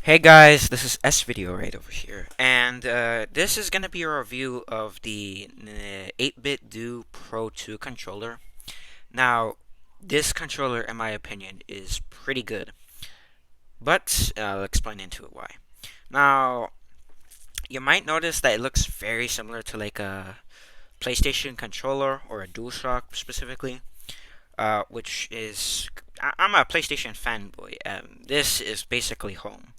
Hey guys, this is S-video right over here, and this is gonna be a review of the 8bitdo Pro 2 controller. Now, this controller, in my opinion, is pretty good, but I'll explain into it why. Now, you might notice that it looks very similar to like a PlayStation controller or a DualShock specifically, which is I'm a PlayStation fanboy, and this is basically home.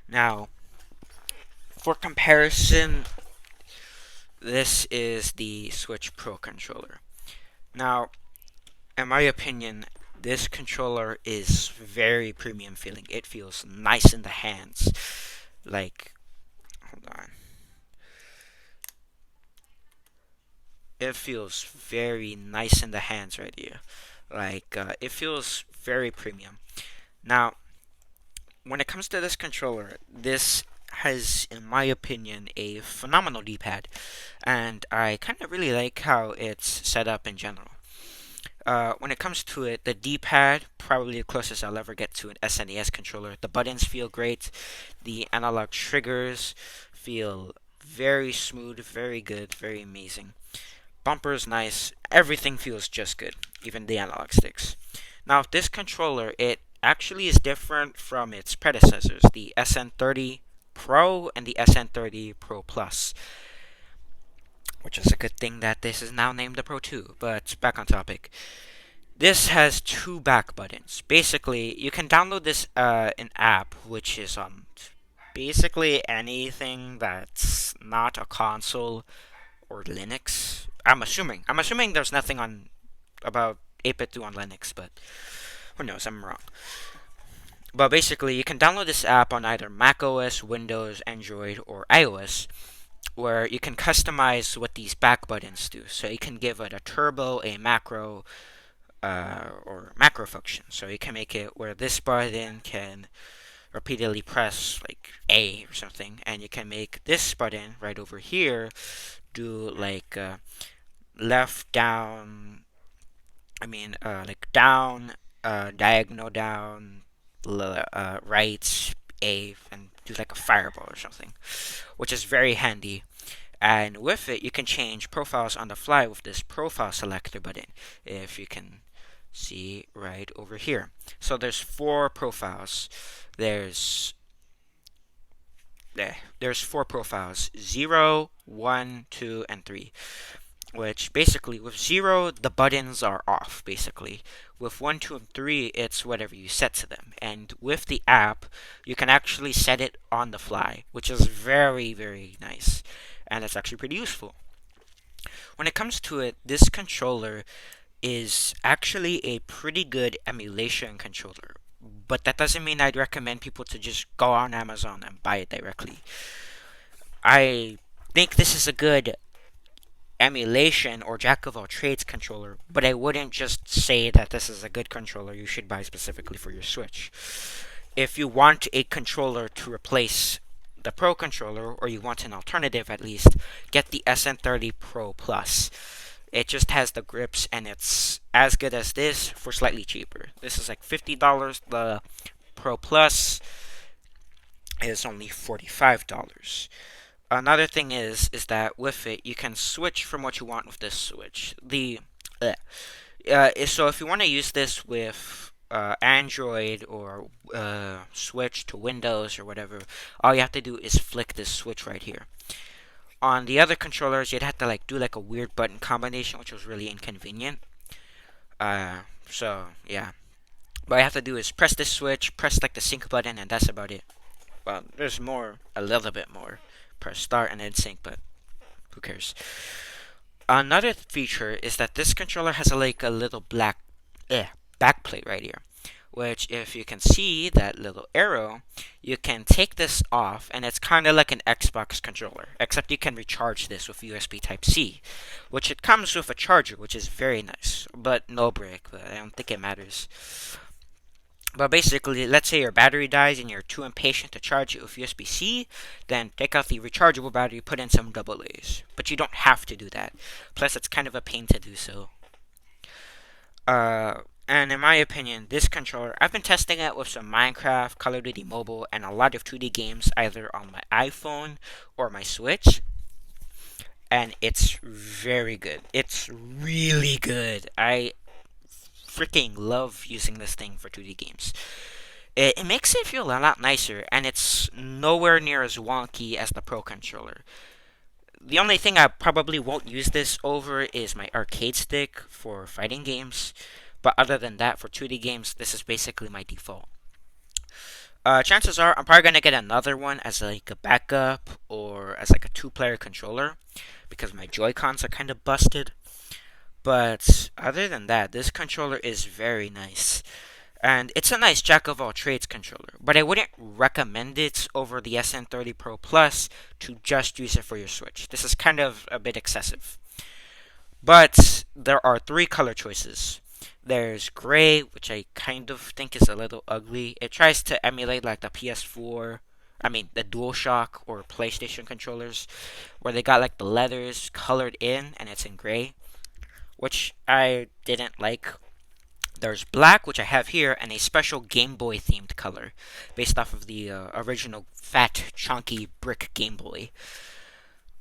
Now, for comparison, this is the Switch Pro controller. Now, in my opinion, this controller is very premium feeling. It feels nice in the hands. Like, hold on. It feels very nice in the hands right here. It feels very premium. Now, when it comes to this controller, this has, in my opinion, a phenomenal D-pad, and I kind of really like how it's set up in general. When it comes to it, the D-pad, probably the closest I'll ever get to an SNES controller. The buttons feel great. The analog triggers feel very smooth, very good, very amazing. Bumper's nice. Everything feels just good, even the analog sticks. Now, this controller, it actually is different from its predecessors, the SN30 Pro and the SN30 Pro Plus, which is a good thing that this is now named the Pro 2. But back on topic. This has two back buttons. Basically, you can download this an app which is on basically anything that's not a console or Linux. I'm assuming. I'm assuming there's nothing on about 8bitdo on Linux, but who knows? I'm wrong. But basically, you can download this app on either macOS, Windows, Android, or iOS, where you can customize what these back buttons do. So you can give it a turbo, a macro, or macro function. So you can make it where this button can repeatedly press like A or something, and you can make this button right over here do like left down. Like down, diagonal down, right A, and do like a fireball or something, which is very handy. And with it, you can change profiles on the fly with this profile selector button. If you can see right over here. So there's four profiles. There's there's four profiles: 0, 1, 2, and 3. Which basically, with 0, the buttons are off. Basically, with 1, 2, and 3, it's whatever you set to them. And with the app, you can actually set it on the fly, which is very, very nice, and it's actually pretty useful. When it comes to it, this controller is actually a pretty good emulation controller. But that doesn't mean I'd recommend people to just go on Amazon and buy it directly. I think this is a good emulation or jack of all trades controller, but I wouldn't just say that this is a good controller you should buy specifically for your Switch. If you want a controller to replace the Pro controller, or you want an alternative at least, get the SN30 Pro Plus. It just has the grips, and it's as good as this for slightly cheaper. This is like $50. The Pro Plus is only $45. Another thing is that with it, you can switch from what you want with this switch. So if you want to use this with Android or switch to Windows or whatever, all you have to do is flick this switch right here. On the other controllers, you'd have to like do like a weird button combination, which was really inconvenient. So yeah, what I have to do is press this switch, press like the sync button, and that's about it. Well, there's more, a little bit more. Press start and then sync, but who cares? Another feature is that this controller has like a little black back plate right here, which if you can see that little arrow, you can take this off, and it's kind of like an Xbox controller, except you can recharge this with USB Type C, which it comes with a charger, which is very nice, but no brick, but I don't think it matters. But basically, let's say your battery dies and you're too impatient to charge it with USB-C, then take out the rechargeable battery, put in some double A's. But you don't have to do that. Plus, it's kind of a pain to do so. And in my opinion, this controller, I've been testing it with some Minecraft, Call of Duty Mobile, and a lot of 2D games either on my iPhone or my Switch. And it's very good. It's really good. I freaking love using this thing for 2D games. It makes it feel a lot nicer, and it's nowhere near as wonky as the Pro controller. The only thing I probably won't use this over is my arcade stick for fighting games, but other than that, for 2D games, this is basically my default. Chances are I'm probably gonna get another one as like a backup or as like a two-player controller because my Joy Cons are kind of busted. But other than that, this controller is very nice. And it's a nice jack of all trades controller, but I wouldn't recommend it over the SN30 Pro Plus to just use it for your Switch. This is kind of a bit excessive. But there are three color choices. There's gray, which I kind of think is a little ugly. It tries to emulate like the PS4, the DualShock or PlayStation controllers, where they got like the leathers colored in and it's in gray, which I didn't like. There's black, which I have here, and a special Game Boy themed color, based off of the original fat, chunky brick Game Boy.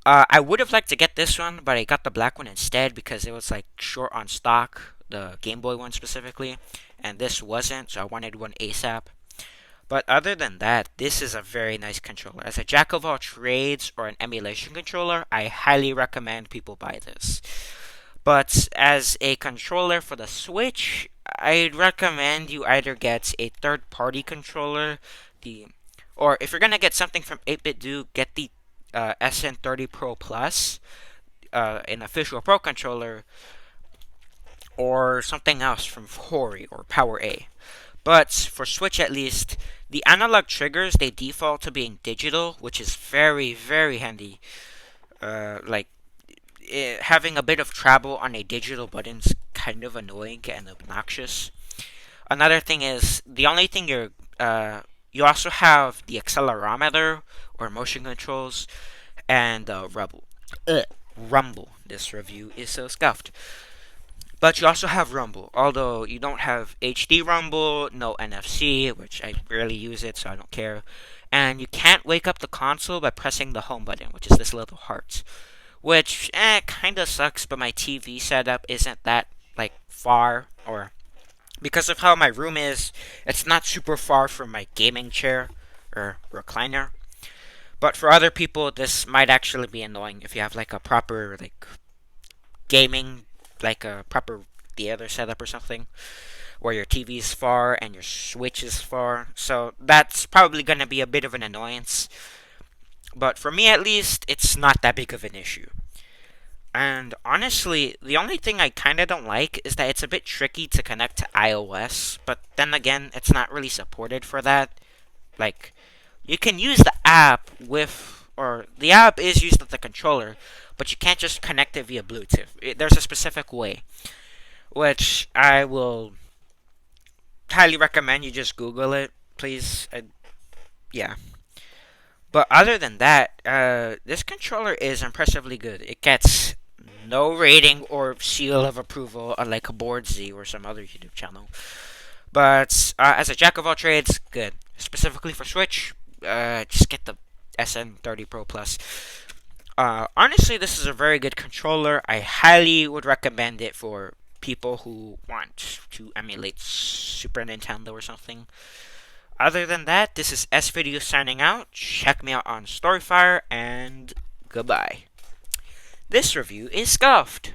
I would have liked to get this one, but I got the black one instead because it was like short on stock, the Game Boy one specifically, and this wasn't, so I wanted one ASAP. But other than that, this is a very nice controller. As a jack of all trades or an emulation controller, I highly recommend people buy this. But as a controller for the Switch, I'd recommend you either get a third-party controller, or if you're gonna get something from 8bitdo, get the SN30 Pro Plus, an official Pro controller, or something else from Hori or Power A. But for Switch at least, the analog triggers they default to being digital, which is very, very handy. Having a bit of travel on a digital button's kind of annoying and obnoxious. Another thing is the only thing you also have the accelerometer or motion controls and rumble. This review is so scuffed. But you also have rumble, although you don't have HD rumble, no NFC, which I rarely use it, so I don't care. And you can't wake up the console by pressing the home button, which is this little heart. Which, kinda sucks, but my TV setup isn't that, far, or because of how my room is, it's not super far from my gaming chair, or recliner. But for other people, this might actually be annoying if you have, a proper, gaming, a proper theater setup or something, where your TV is far and your Switch is far. So that's probably gonna be a bit of an annoyance. But for me at least, it's not that big of an issue. And honestly, the only thing I kind of don't like is that it's a bit tricky to connect to iOS, but then again, it's not really supported for that. You can use the app or the app is used with the controller, but you can't just connect it via Bluetooth. There's a specific way, which I will highly recommend you just Google it, please. Yeah. But other than that, this controller is impressively good. It gets no rating or seal of approval, unlike a Board Z or some other YouTube channel. But as a jack of all trades, good. Specifically for Switch, just get the SN30 Pro Plus. Honestly, this is a very good controller. I highly would recommend it for people who want to emulate Super Nintendo or something. Other than that, this is S-Video signing out. Check me out on StoryFire, and goodbye. This review is scuffed.